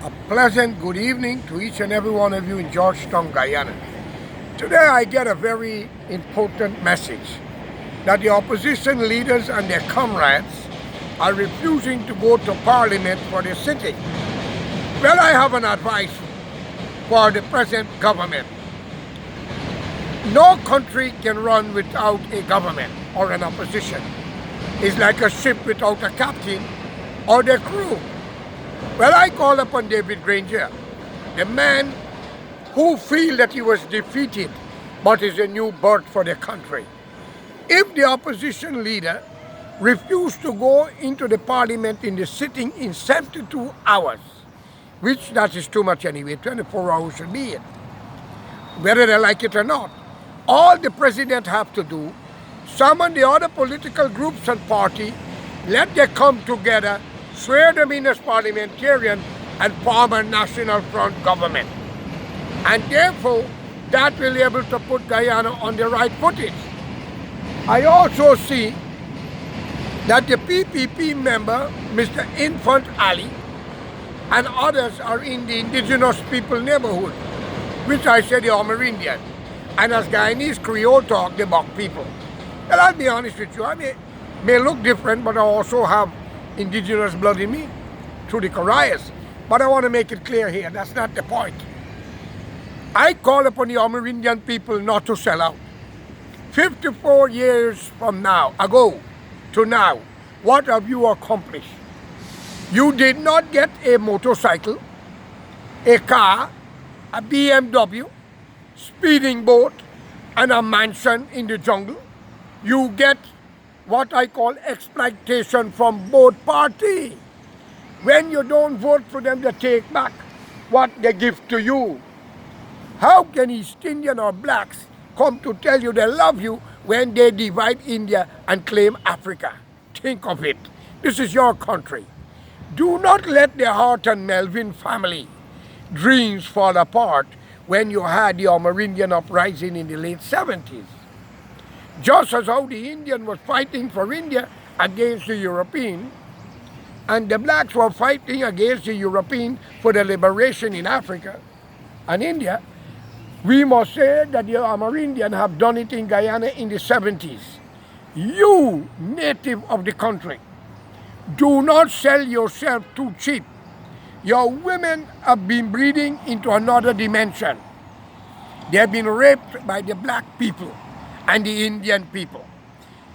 A pleasant good evening to each and every one of you in Georgetown, Guyana. Today I get a very important message that the opposition leaders and their comrades are refusing to go to parliament for the sitting. Well, I have an advice for the present government. No country can run without a government or an opposition. It's like a ship without a captain or the crew. Well, I call upon David Granger, the man who feels that he was defeated but is a new birth for the country. If the opposition leader refused to go into the parliament in the sitting in 72 hours, which that is too much anyway, 24 hours should be it, whether they like it or not, all the president have to do, summon the other political groups and party, let them come together, swear them in as parliamentarian, and form a national front government. And therefore, that will be able to put Guyana on the right footage. I also see that the PPP member, Mr. Infant Ali, and others are in the indigenous people neighborhood, which I say they are Amerindian. And as Guyanese Creole talk, the Bok people. Well, I'll be honest with you, I may look different, but I also have indigenous blood in me through the Carias. But I want to make it clear here, that's not the point. I call upon the Amerindian people not to sell out. 54 years from now, ago to now, what have you accomplished? You did not get a motorcycle, a car, a BMW, speeding boat, and a mansion in the jungle. You get what I call exploitation from both parties. When you don't vote for them, they take back what they give to you. How can East Indian or blacks come to tell you they love you when they divide India and claim Africa? Think of it. This is your country. Do not let the Hart and Melvin family dreams fall apart when you had the Amerindian uprising in the late 70s. Just as how the Indian was fighting for India against the European, and the blacks were fighting against the European for the liberation in Africa and India, we must say that the Amerindian have done it in Guyana in the 70s. You, native of the country, do not sell yourself too cheap. Your women have been breeding into another dimension. They have been raped by the black people and the Indian people.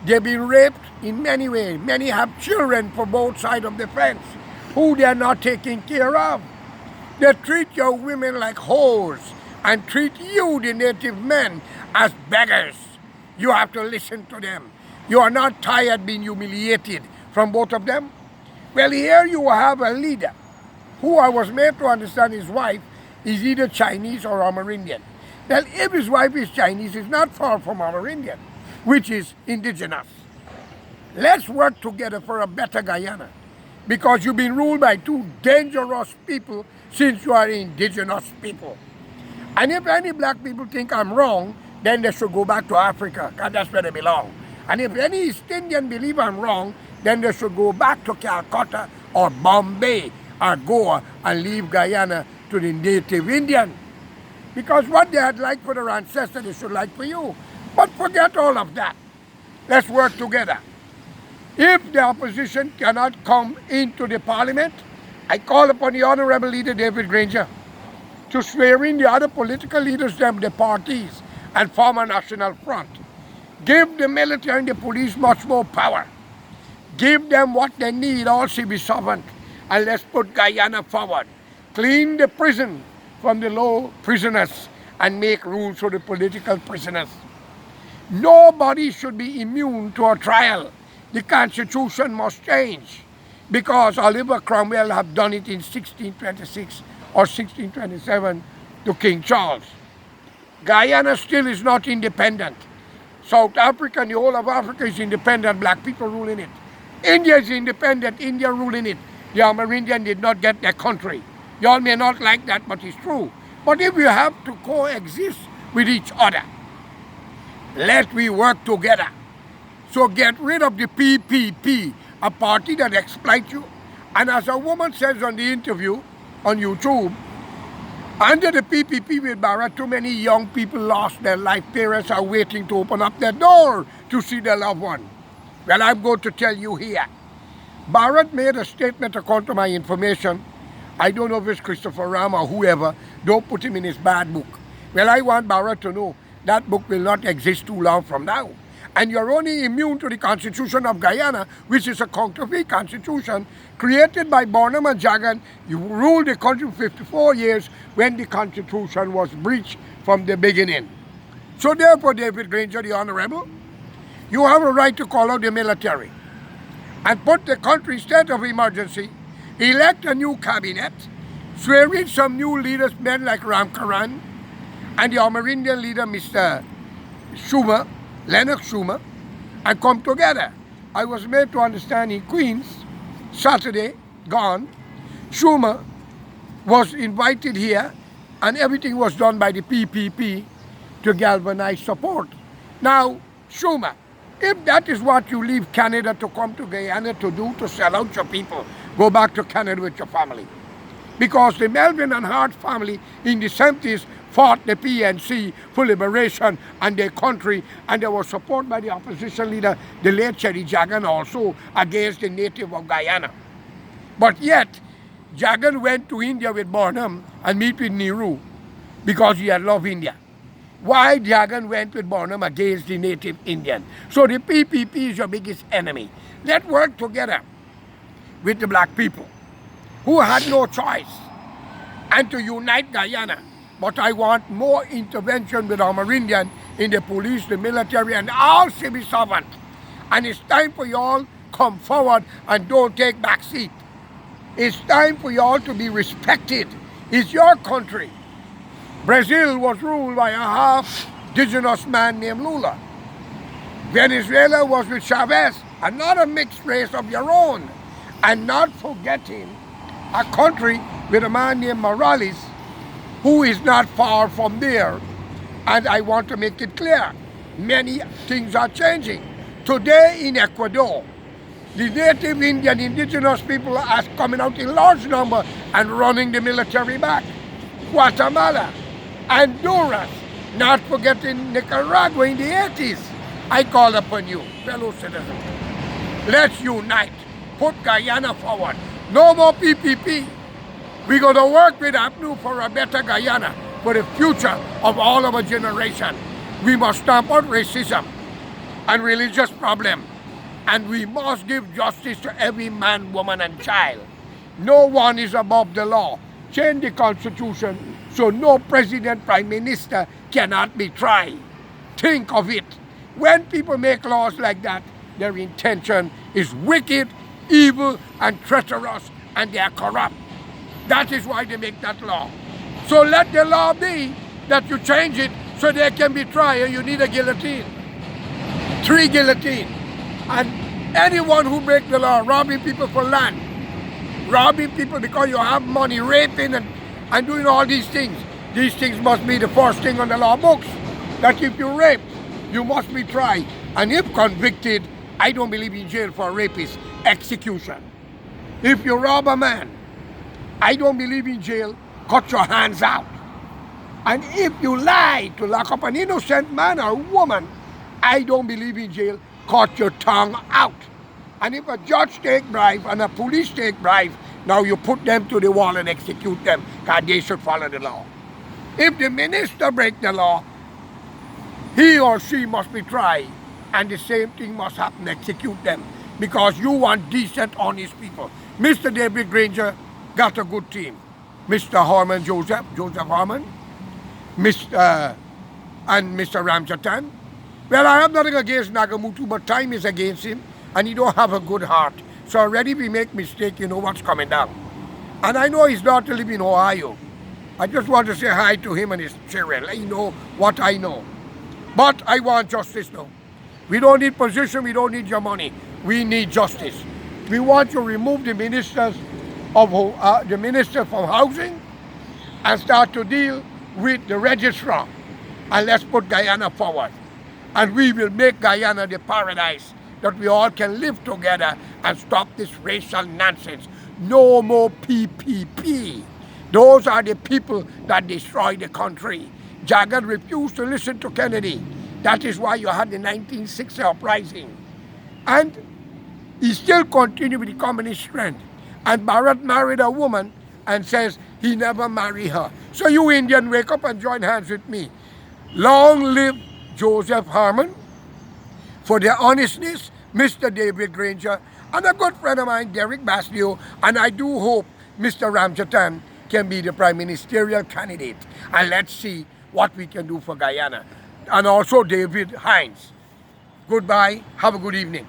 They've been raped in many ways. Many have children for both sides of the fence who they are not taking care of. They treat your women like whores and treat you, the native men, as beggars. You have to listen to them. You are not tired being humiliated from both of them? Well, here you have a leader who I was made to understand his wife is either Chinese or Amerindian. Well, if his wife is Chinese, it's not far from Amerindian, which is indigenous. Let's work together for a better Guyana, because you've been ruled by two dangerous people since you are indigenous people. And if any black people think I'm wrong, then they should go back to Africa, because that's where they belong. And if any East Indian believe I'm wrong, then they should go back to Calcutta or Bombay or Goa and leave Guyana to the native Indian. Because what they had liked for their ancestors, they should like for you. But forget all of that. Let's work together. If the opposition cannot come into the parliament, I call upon the Honorable Leader David Granger to swear in the other political leaders, them, the parties, and form a national front. Give the military and the police much more power. Give them what they need, all civil servants, and let's put Guyana forward. Clean the prison from the low prisoners and make rules for the political prisoners. Nobody should be immune to a trial. The Constitution must change, because Oliver Cromwell have done it in 1626 or 1627 to King Charles. Guyana still is not independent. South Africa and the whole of Africa is independent, black people ruling it. India is independent, India ruling it. The Amerindian did not get their country. Y'all may not like that, but it's true. But if we have to coexist with each other, let we work together. So get rid of the PPP, a party that exploits you. And as a woman says on the interview, on YouTube. Under the PPP with Barrett, too many young people lost their life. Parents are waiting to open up their door to see their loved one. Well, I'm going to tell you here. Barrett made a statement according to my information. I don't know if it's Christopher Ram or whoever. Don't put him in his bad book. Well, I want Barrett to know that book will not exist too long from now. And you're only immune to the Constitution of Guyana, which is a counterfeit constitution created by Barnum and Jagan. You ruled the country for 54 years when the Constitution was breached from the beginning. So therefore, David Granger, the Honorable, you have a right to call out the military and put the country in state of emergency, elect a new cabinet, swear in some new leaders, men like Ram Karan, and the Amerindian leader, Mr. Schumer, Lennox Schumer, and come together. I was made to understand in Queens, Saturday, gone, Schumer was invited here, and everything was done by the PPP to galvanize support. Now, Schumer, if that is what you leave Canada to come to Guyana to do, to sell out your people, go back to Canada with your family. Because the Melvin and Hart family in the 70s fought the PNC for liberation and their country, and they were supported by the opposition leader, the late Cherry Jagan, also against the native of Guyana. But yet, Jagan went to India with Barnum and meet with Nehru because he had loved India. Why Jagan went with Barnum against the native Indian? So the PPP is your biggest enemy. Let's work together with the black people who had no choice and to unite Guyana. But I want more intervention with Amerindian in the police, the military, and all civil servants. And it's time for you all come forward and don't take back seat. It's time for you all to be respected. It's your country. Brazil was ruled by a half indigenous man named Lula. Venezuela was with Chavez, another mixed race of your own. And not forgetting a country with a man named Morales, who is not far from there. And I want to make it clear, many things are changing. Today in Ecuador, the native Indian indigenous people are coming out in large number and running the military back. Guatemala, Honduras, not forgetting Nicaragua in the 80s. I call upon you, fellow citizens. Let's unite. Put Guyana forward. No more PPP. We're going to work with APNU for a better Guyana, for the future of all of our generation. We must stamp out racism and religious problem. And we must give justice to every man, woman, and child. No one is above the law. Change the Constitution so no president, prime minister cannot be tried. Think of it. When people make laws like that, their intention is wicked, evil, and treacherous, and they are corrupt. That is why they make that law. So let the law be that you change it so they can be tried. You need a guillotine. 3 guillotines. And anyone who breaks the law, robbing people for land, robbing people because you have money, raping and doing all these things must be the first thing on the law books. That if you rape, you must be tried. And if convicted, I don't believe in jail for a rapist. Execution. If you rob a man, I don't believe in jail. Cut your hands out. And if you lie to lock up an innocent man or woman, I don't believe in jail. Cut your tongue out. And if a judge take bribe and a police take bribe, now you put them to the wall and execute them, because they should follow the law. If the minister break the law, he or she must be tried, and the same thing must happen, execute them, because you want decent, honest people. Mr. David Granger got a good team. Mr. Harman Joseph Harman, and Mr. Ramjatan. Well, I have nothing against Nagamutu, but time is against him, and he don't have a good heart. So already we make mistake, you know what's coming down. And I know his daughter live in Ohio. I just want to say hi to him and his children. Let you know what I know. But I want justice now. We don't need position, we don't need your money. We need justice. We want to remove the ministers of the minister from housing and start to deal with the registrar. And let's put Guyana forward. And we will make Guyana the paradise that we all can live together and stop this racial nonsense. No more PPP. Those are the people that destroyed the country. Jagged refused to listen to Kennedy. That is why you had the 1960 uprising. And he still continued with the communist strength. And Barrett married a woman and says he never married her. So you Indian, wake up and join hands with me. Long live Joseph Harmon. For their honestness, Mr. David Granger, and a good friend of mine, Derek Baslio, and I do hope Mr. Ramjatan can be the prime ministerial candidate. And let's see what we can do for Guyana. And also David Hines. Goodbye. Have a good evening.